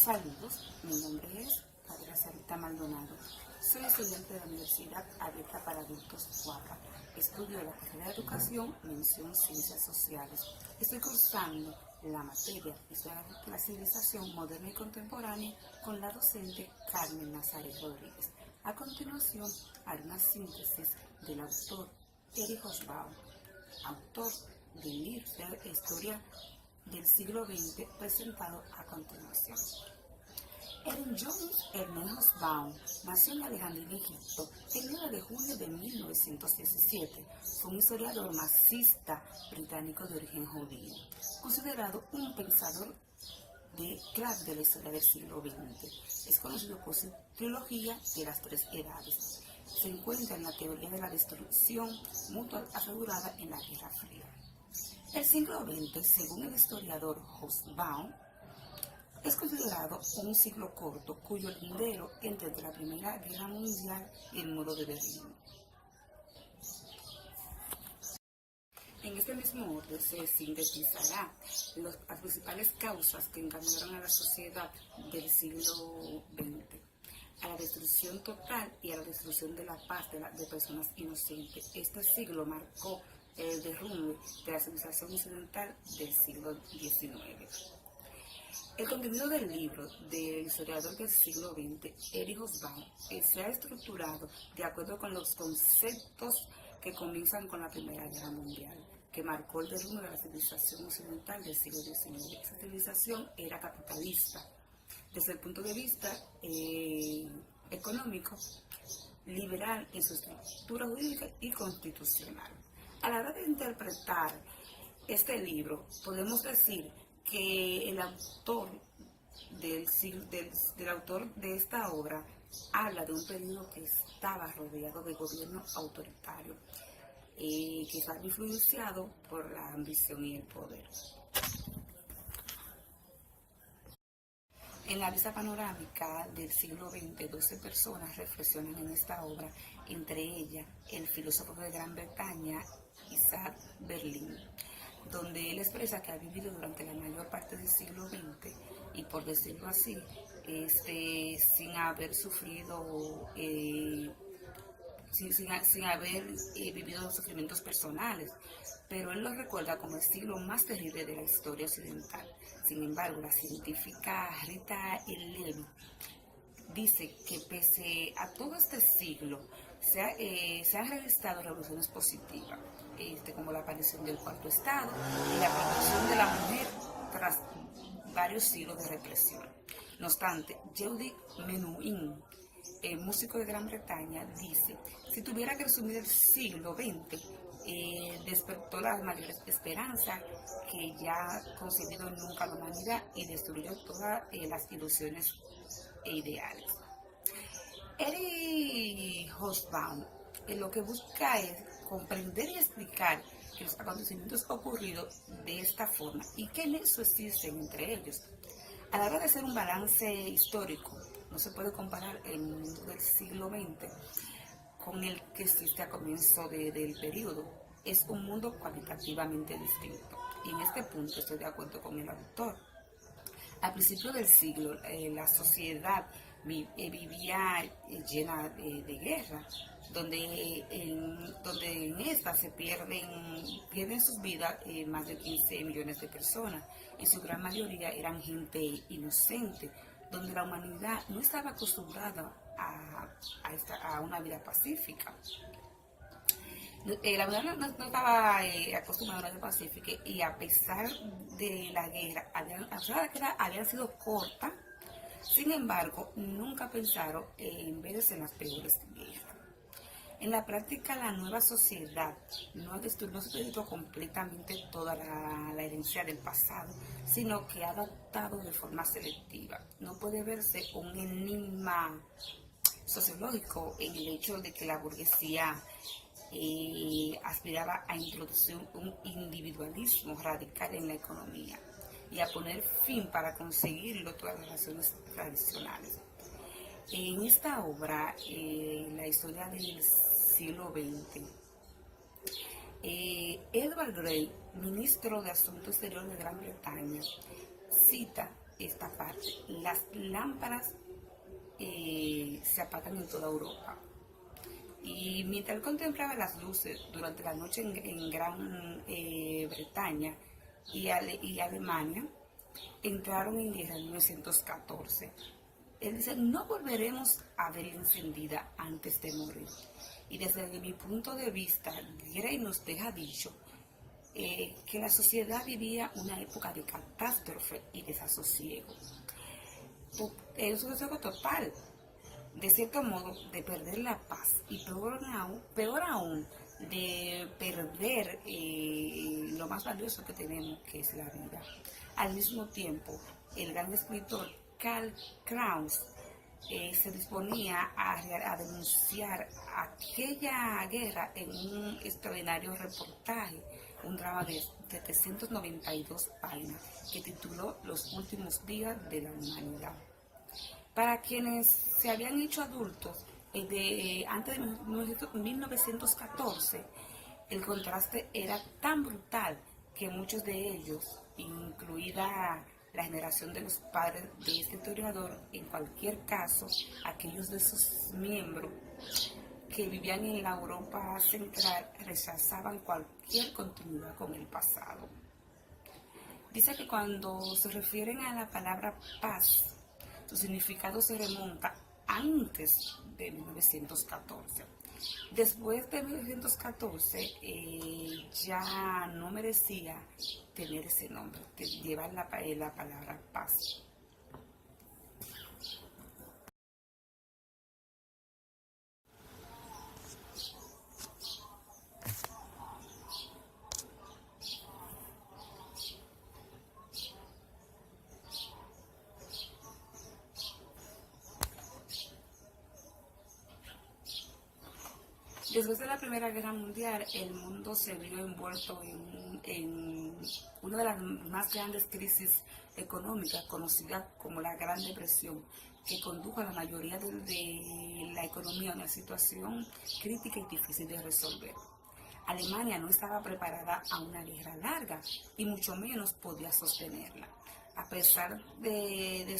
Saludos, mi nombre es Padre Sarita Maldonado. Soy estudiante de la Universidad Abierta para Adultos UAPA. Estudio la carrera de Educación, mención Ciencias Sociales. Estoy cursando la materia Historia de la Civilización Moderna y Contemporánea con la docente Carmen Nazaret Rodríguez. A continuación, haré una síntesis del autor Erich Hobsbawm, autor del libro de Historia del siglo XX, presentado a continuación. John Ernest Hobsbawm nació en Alejandría, Egipto, el 9 de junio de 1917. Fue un historiador marxista británico de origen judío, considerado un pensador clave de la historia del siglo XX. Es conocido por su trilogía de las tres edades. Se encuentra en la teoría de la destrucción mutua asegurada en la Guerra Fría. El siglo XX, según el historiador Hobsbawm, es considerado un siglo corto cuyo lindero entre la Primera Guerra Mundial y el Muro de Berlín. En este mismo orden se sintetizará las principales causas que encaminaron a la sociedad del siglo XX, a la destrucción total y a la destrucción de la paz de personas inocentes. Este siglo marcó el derrumbe de la civilización occidental del siglo XIX. El contenido del libro del historiador del siglo XX, Erich Hobsbawm, se ha estructurado de acuerdo con los conceptos que comienzan con la Primera Guerra Mundial, que marcó el derrumbe de la civilización occidental del siglo XIX. Esa civilización era capitalista, desde el punto de vista económico, liberal en su estructura jurídica y constitucional. A la hora de interpretar este libro, podemos decir que el autor autor de esta obra habla de un periodo que estaba rodeado de gobierno autoritario, que estaba influenciado por la ambición y el poder. En la vista panorámica del siglo XX, 12 personas reflexionan en esta obra, entre ellas el filósofo de Gran Bretaña, Isaac Berlin, donde él expresa que ha vivido durante la mayor parte del siglo XX y, por decirlo así, sin haber sufrido, sin haber vivido sufrimientos personales, pero él lo recuerda como el siglo más terrible de la historia occidental. Sin embargo, la científica Rita Levi dice que pese a todo este siglo se han registrado revoluciones positivas, como la aparición del cuarto estado y la protección de la mujer tras varios siglos de represión. No obstante, Judith Menuhin, músico de Gran Bretaña, dice: si tuviera que resumir el siglo XX, despertó las mayores esperanzas que ya ha concebido nunca la humanidad y destruyó todas las ilusiones e ideales. Erich Hobsbawm lo que busca es comprender y explicar que los acontecimientos ocurridos de esta forma y qué nexos existen entre ellos. A la hora de hacer un balance histórico, no se puede comparar el mundo del siglo XX con el que existe a comienzo del periodo. Es un mundo cualitativamente distinto. Y en este punto estoy de acuerdo con el autor. Al principio del siglo, la sociedad vivía llena de guerra, donde en esta se pierden sus vidas más de 15 millones de personas. En su gran mayoría eran gente inocente, donde la humanidad no estaba acostumbrada a una vida pacífica. La humanidad no estaba acostumbrada a una vida pacífica, y a pesar de la guerra, habían sido cortas. Sin embargo, nunca pensaron en verse en las peores guerras. En la práctica, la nueva sociedad no ha destruido completamente toda la herencia del pasado, sino que ha adaptado de forma selectiva. No puede verse un enigma sociológico en el hecho de que la burguesía aspiraba a introducir un individualismo radical en la economía y a poner fin para conseguirlo todas las relaciones tradicionales. En esta obra, la historia del siglo XX, Edward Grey, ministro de Asuntos Exteriores de Gran Bretaña, cita esta parte. Las lámparas se apagan en toda Europa. Y mientras él contemplaba las luces durante la noche en Gran Bretaña y Alemania, entraron en guerra en 1914. Él dice, no volveremos a verla encendida antes de morir. Y desde mi punto de vista, Gray nos deja dicho que la sociedad vivía una época de catástrofe y desasosiego. Es un desasosiego total, de cierto modo, de perder la paz y peor aún de perder lo más valioso que tenemos, que es la vida. Al mismo tiempo, el gran escritor Karl Kraus se disponía a denunciar aquella guerra en un extraordinario reportaje, un drama de 792 páginas que tituló Los últimos días de la humanidad. Para quienes se habían hecho adultos antes de 1914, el contraste era tan brutal que muchos de ellos, incluida la generación de los padres de este historiador, en cualquier caso, aquellos de sus miembros que vivían en la Europa central, rechazaban cualquier continuidad con el pasado. Dice que cuando se refieren a la palabra paz, su significado se remonta antes de 1914. Después de 1914 ya no merecía tener ese nombre, llevar la palabra paz. Después de la Primera Guerra Mundial, el mundo se vio envuelto en una de las más grandes crisis económicas, conocida como la Gran Depresión, que condujo a la mayoría de la economía a una situación crítica y difícil de resolver. Alemania no estaba preparada a una guerra larga y mucho menos podía sostenerla. A pesar de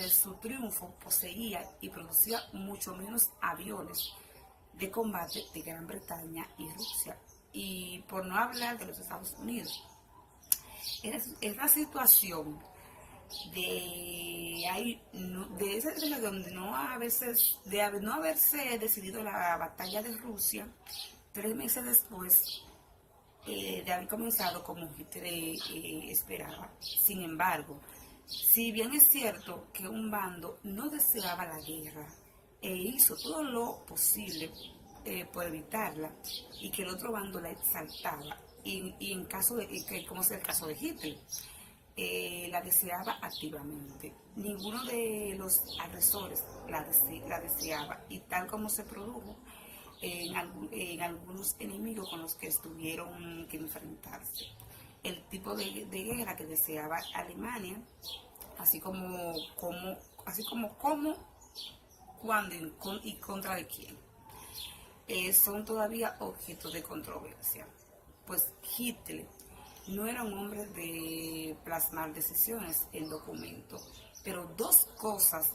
su triunfo, poseía y producía mucho menos aviones de combate de Gran Bretaña y Rusia, y por no hablar de los Estados Unidos. Es una situación donde no haberse decidido la batalla de Rusia 3 meses después de haber comenzado como Hitler esperaba. Sin embargo, si bien es cierto que un bando no deseaba la guerra e hizo todo lo posible por evitarla, y que el otro bando la exaltaba, y en caso de, como es el caso de Hitler, la deseaba activamente. Ninguno de los agresores la deseaba, y tal como se produjo en algunos enemigos con los que tuvieron que enfrentarse. El tipo de guerra que deseaba Alemania, así como cuándo y contra de quién, son todavía objeto de controversia. Pues Hitler no era un hombre de plasmar decisiones en documentos, pero dos cosas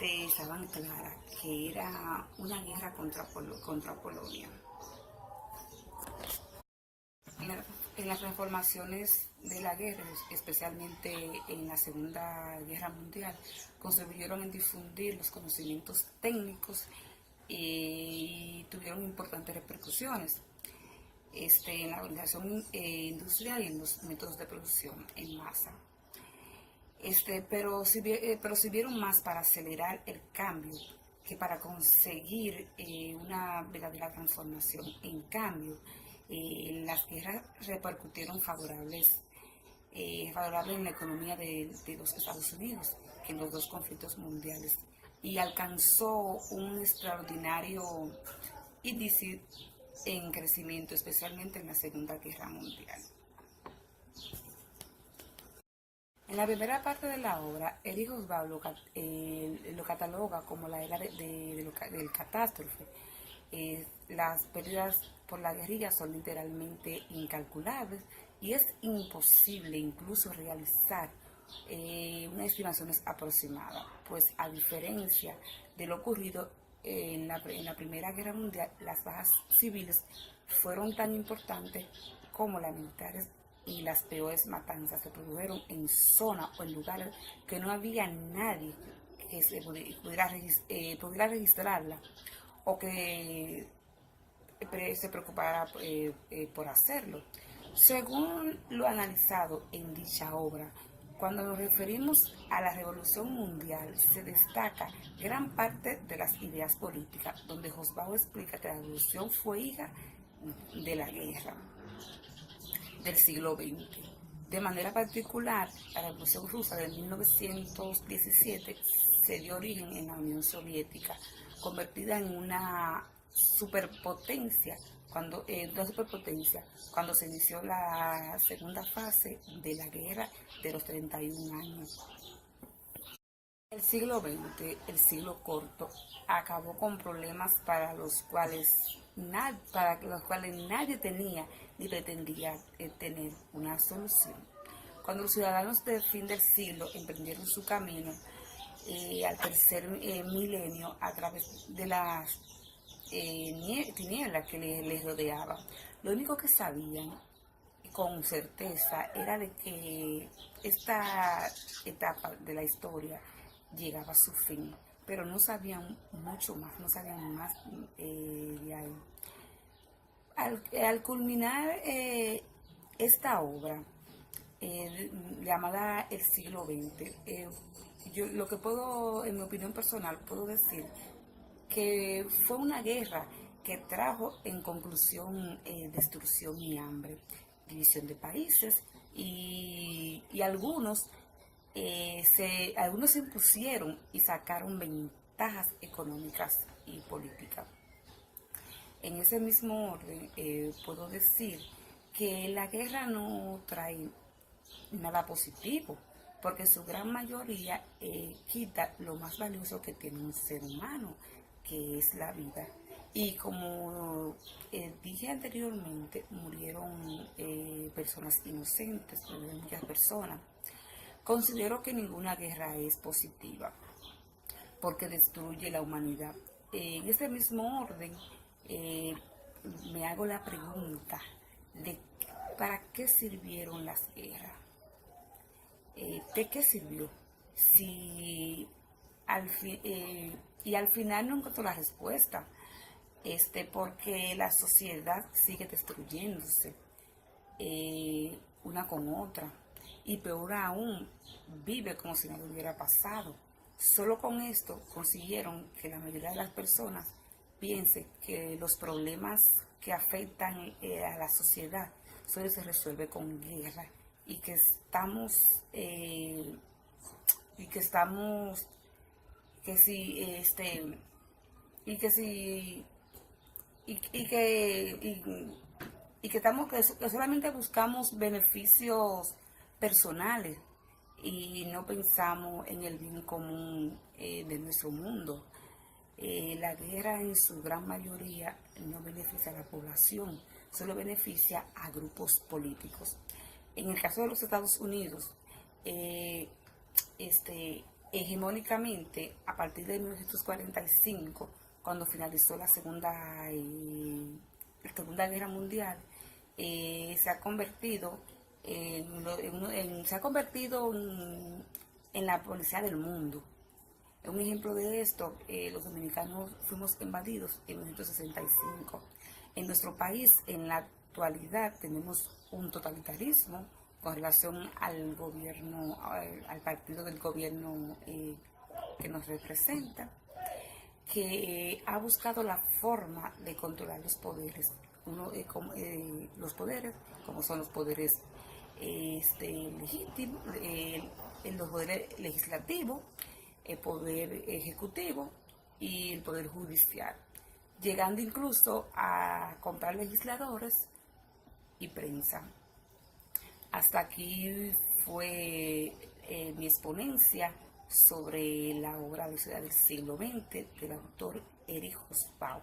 estaban claras, que era una guerra contra Polonia. En las transformaciones de la guerra, especialmente en la Segunda Guerra Mundial, contribuyeron en difundir los conocimientos técnicos y tuvieron importantes repercusiones en la organización industrial y en los métodos de producción en masa. Pero sirvieron más para acelerar el cambio que para conseguir una verdadera transformación. En cambio, las guerras repercutieron favorables en la economía de los Estados Unidos, que en los dos conflictos mundiales, y alcanzó un extraordinario índice en crecimiento, especialmente en la Segunda Guerra Mundial. En la primera parte de la obra, Erich Hobsbawm lo cataloga como la era del catástrofe. Las pérdidas por la guerrilla son literalmente incalculables y es imposible incluso realizar una estimación aproximada, pues a diferencia de lo ocurrido en la Primera Guerra Mundial, las bajas civiles fueron tan importantes como las militares y las peores matanzas se produjeron en zonas o en lugares que no había nadie que pudiera registrarla o que se preocupara por hacerlo. Según lo analizado en dicha obra, cuando nos referimos a la Revolución Mundial, se destaca gran parte de las ideas políticas, donde Hobsbawm explica que la revolución fue hija de la guerra del siglo XX. De manera particular, la Revolución Rusa de 1917 se dio origen en la Unión Soviética, convertida en una superpotencia cuando se inició la segunda fase de la guerra de los 31 años. El siglo XX, el siglo corto, acabó con problemas para los cuales nadie tenía ni pretendía tener una solución. Cuando los ciudadanos del fin del siglo emprendieron su camino al tercer milenio a través de las tinieblas que les rodeaba, lo único que sabían con certeza era de que esta etapa de la historia llegaba a su fin, pero no sabían mucho más, no sabían más de ahí. Al culminar esta obra llamada El siglo XX, yo lo que puedo, en mi opinión personal, puedo decir que fue una guerra que trajo en conclusión destrucción y hambre, división de países y algunos se impusieron y sacaron ventajas económicas y políticas. En ese mismo orden, puedo decir que la guerra no trae nada positivo, porque en su gran mayoría quita lo más valioso que tiene un ser humano, que es la vida. Y como dije anteriormente, murieron personas inocentes, murieron muchas personas. Considero que ninguna guerra es positiva, porque destruye la humanidad. En este mismo orden, me hago la pregunta de ¿para qué sirvieron las guerras? ¿De qué sirvió? Si y al final no encontró la respuesta, porque la sociedad sigue destruyéndose una con otra, y peor aún, vive como si nada hubiera pasado. Solo con esto consiguieron que la mayoría de las personas piense que los problemas que afectan a la sociedad solo se resuelve con guerra, y que estamos que si y que si que solamente buscamos beneficios personales y no pensamos en el bien común de nuestro mundo. La guerra en su gran mayoría no beneficia a la población, solo beneficia a grupos políticos. En el caso de los Estados Unidos, hegemónicamente, a partir de 1945, cuando finalizó la Segunda Guerra Mundial, se ha convertido en la policía del mundo. Un ejemplo de esto, los dominicanos fuimos invadidos en 1965. En nuestro país, en la actualidad, tenemos un totalitarismo con relación al gobierno, al partido del gobierno que nos representa, que ha buscado la forma de controlar los poderes. Los poderes, como son los poderes legítimos, los poderes legislativos, el poder ejecutivo y el poder judicial, llegando incluso a comprar legisladores y prensa. Hasta aquí fue mi exponencia sobre la obra de Ciudad del siglo XX del autor Eric Hobsbawm,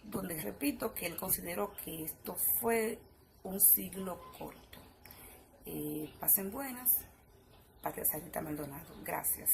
donde repito que él consideró que esto fue un siglo corto. Pasen buenas. Patria Sarita Maldonado. Gracias.